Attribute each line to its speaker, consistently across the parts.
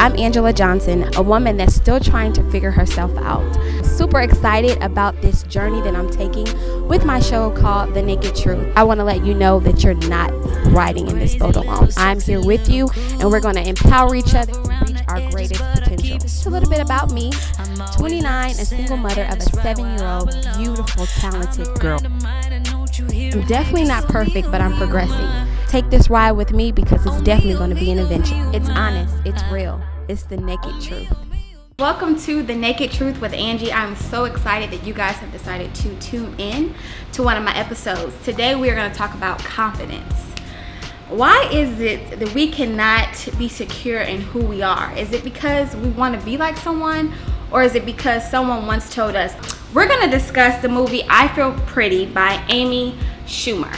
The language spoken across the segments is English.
Speaker 1: I'm Angela Johnson, a woman that's still trying to figure herself out. Super excited about this journey that I'm taking with my show called The Naked Truth. I want to let you know that you're not riding in this boat alone. I'm here with you, and we're going to empower each other to reach our greatest potential. Just a little bit about me. 29, a single mother of a 7-year-old, beautiful, talented girl. I'm definitely not perfect, but I'm progressing. Take this ride with me because it's definitely going to be an adventure. It's honest, it's real, it's the naked truth. Welcome to The Naked Truth with Angie. I'm so excited that you guys have decided to tune in to one of my episodes. Today we are going to talk about confidence. Why is it that we cannot be secure in who we are? Is it because we want to be like someone, or is it because someone once told us? We're going to discuss the movie I Feel Pretty by Amy Schumer.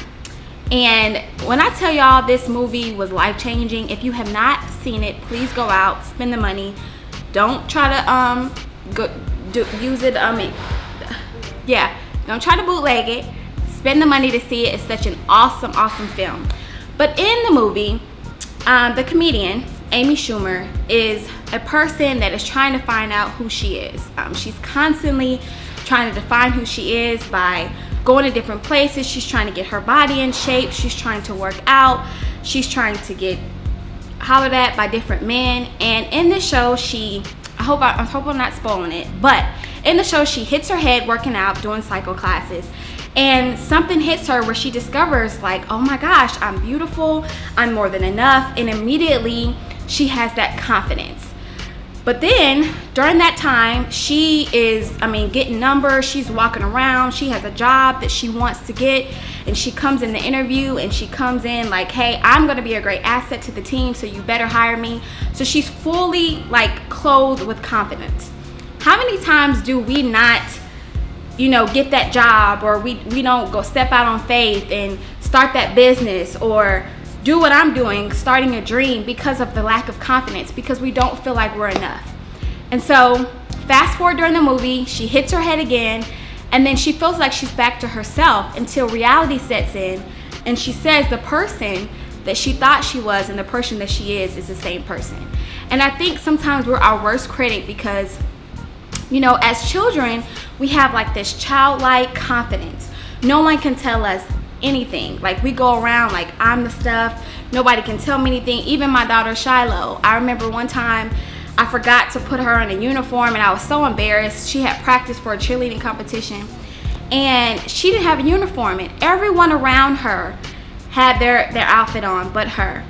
Speaker 1: And when I tell y'all this movie was life-changing, if you have not seen it, please go out, spend the money. Don't try to use it. Don't try to bootleg it. Spend the money to see it. It's such an awesome film. But in the movie, the comedian Amy Schumer is a person that is trying to find out who she is. She's constantly trying to define who she is by going to different places. She's trying to get her body in shape. She's trying to work out. She's trying to get hollered at by different men. And in this show, I hope I'm not spoiling it, but in the show, she hits her head working out, doing cycle classes. And something hits her where she discovers, like, oh my gosh, I'm beautiful, I'm more than enough. And immediately she has that confidence. But then during that time, she is, getting numbers. She's walking around. She has a job that she wants to get. And she comes in the interview and she comes in like, hey, I'm going to be a great asset to the team, so you better hire me. So she's fully clothed with confidence. How many times do we not, get that job, or we don't go step out on faith and start that business, or do what I'm doing, starting a dream, because of the lack of confidence, because we don't feel like we're enough. And so fast forward during the movie, she hits her head again, and then she feels like she's back to herself until reality sets in, and she says the person that she thought she was and the person that she is the same person. And I think sometimes we're our worst critic because, as children, we have this childlike confidence. No one can tell us anything. We go around like I'm the stuff. Nobody can tell me anything. Even my daughter Shiloh. I remember one time I forgot to put her in a uniform and I was so embarrassed. She had practiced for a cheerleading competition and she didn't have a uniform, and everyone around her had their outfit on but her.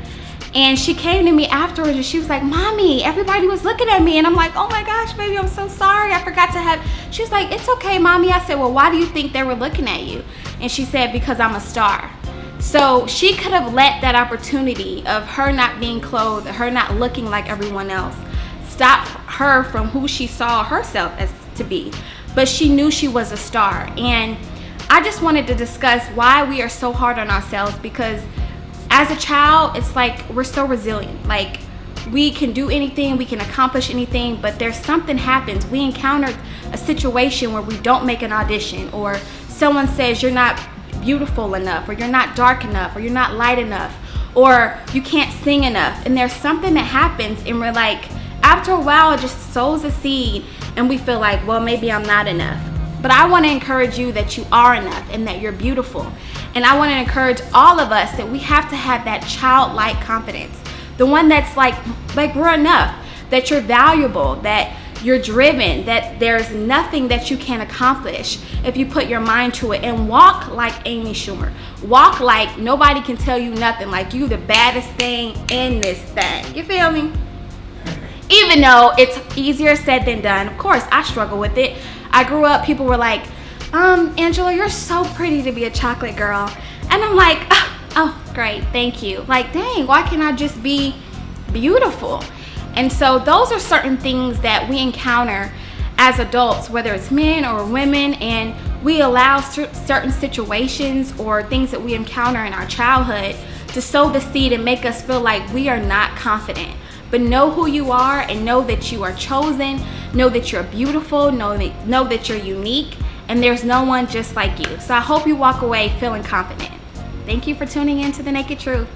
Speaker 1: And she came to me afterwards and she was like, Mommy, everybody was looking at me. And I'm like, oh my gosh, baby, I'm so sorry. I forgot to have. She was like, it's okay, Mommy. I said, well, why do you think they were looking at you? And she said, because I'm a star. So she could have let that opportunity of her not being clothed, her not looking like everyone else, stop her from who she saw herself as to be. But she knew she was a star. And I just wanted to discuss why we are so hard on ourselves, because as a child, it's we're so resilient. We can do anything, we can accomplish anything, but there's something happens. We encounter a situation where we don't make an audition, or someone says you're not beautiful enough, or you're not dark enough, or you're not light enough, or you can't sing enough. And there's something that happens, and we're after a while, it just sows a seed, and we feel like, well, maybe I'm not enough. But I want to encourage you that you are enough and that you're beautiful. And I want to encourage all of us that we have to have that childlike confidence. The one that's we're enough, that you're valuable, that you're driven, that there's nothing that you can't accomplish if you put your mind to it, and walk like Amy Schumer. Walk like nobody can tell you nothing, like you the baddest thing in this thing. You feel me? Even though it's easier said than done. Of course, I struggle with it. I grew up, people were like, Angela, you're so pretty to be a chocolate girl. And I'm like, oh, great, thank you. Dang, why can't I just be beautiful? And so those are certain things that we encounter as adults, whether it's men or women, and we allow certain situations or things that we encounter in our childhood to sow the seed and make us feel like we are not confident. But know who you are, and know that you are chosen, know that you're beautiful, know that you're unique, and there's no one just like you. So I hope you walk away feeling confident. Thank you for tuning in to The Naked Truth.